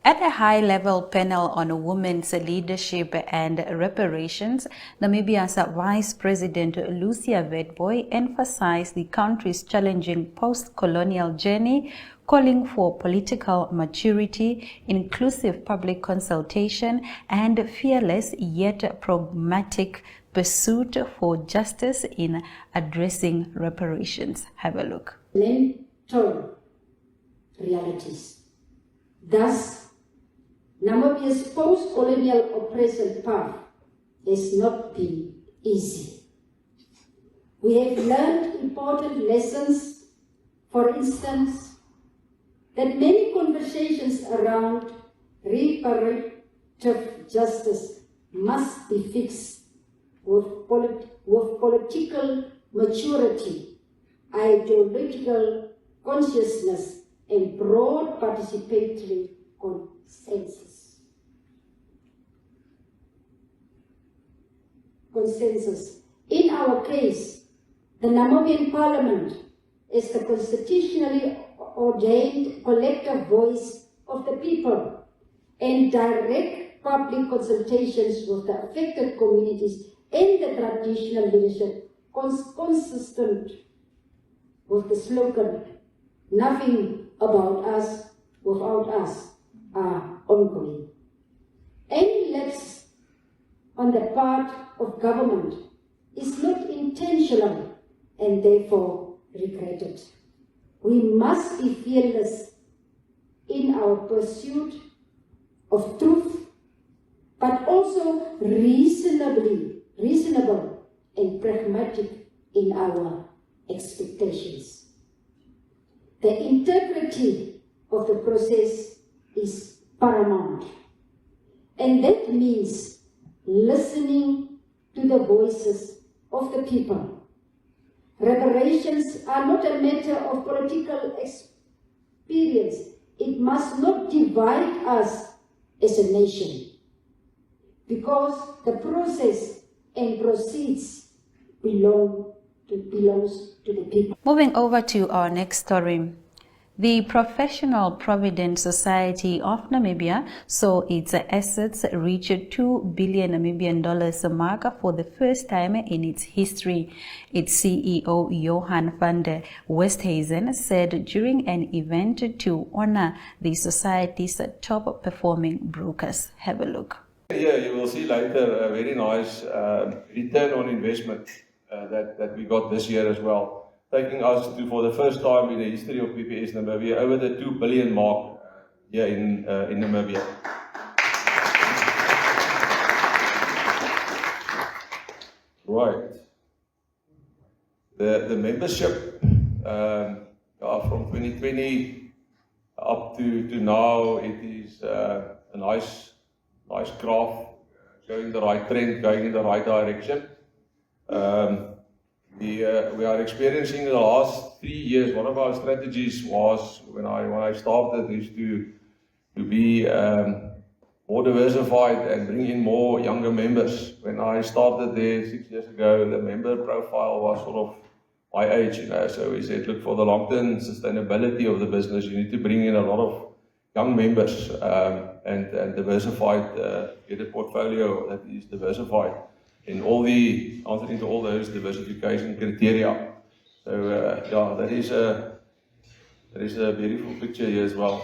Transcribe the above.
At a high-level panel on women's leadership and reparations, Namibia's Vice President Lucia Witbooi emphasized the country's challenging post-colonial journey, calling for political maturity, inclusive public consultation, and fearless yet pragmatic pursuit for justice in addressing reparations. Have a look. Mental realities. Thus, Namibia's post-colonial oppression path has not been easy. We have learned important lessons, for instance, that many conversations around reparative justice must be fixed with political maturity, ideological consciousness, and broad participatory consensus. In our case, the Namibian Parliament is the constitutionally ordained collective voice of the people, and direct public consultations with the affected communities and the traditional leadership, consistent with the slogan, "Nothing about us without us," are ongoing. Any lapse on the part of government is not intentional and therefore regretted. We must be fearless in our pursuit of truth, but also reasonable and pragmatic in our expectations. The integrity of the process is paramount, and that means listening to the voices of the people. Reparations are not a matter of political experience. It must not divide us as a nation, because the process and proceeds belongs to the people. Moving over to our next story. The professional Provident Society of Namibia saw its assets reach $2 billion Namibian mark for the first time in its history. Its CEO, Johan van der Westhuizen, said during an event to honor the society's top performing brokers. Have a look. Here you will see later a very nice return on investment that we got this year as well, taking us to, for the first time in the history of PPS Namibia, over the 2 billion mark here in Namibia. Right. The membership from 2020 up to now, it is a nice graph showing the right trend, going in the right direction. We are experiencing in the last 3 years, one of our strategies was, when I started, is to be more diversified and bring in more younger members. When I started there 6 years ago, the member profile was sort of my age, so we said, look, for the long-term sustainability of the business, you need to bring in a lot of young members and diversified, get a portfolio that is diversified in answering to all those diversification criteria. So yeah, that is a beautiful picture here as well.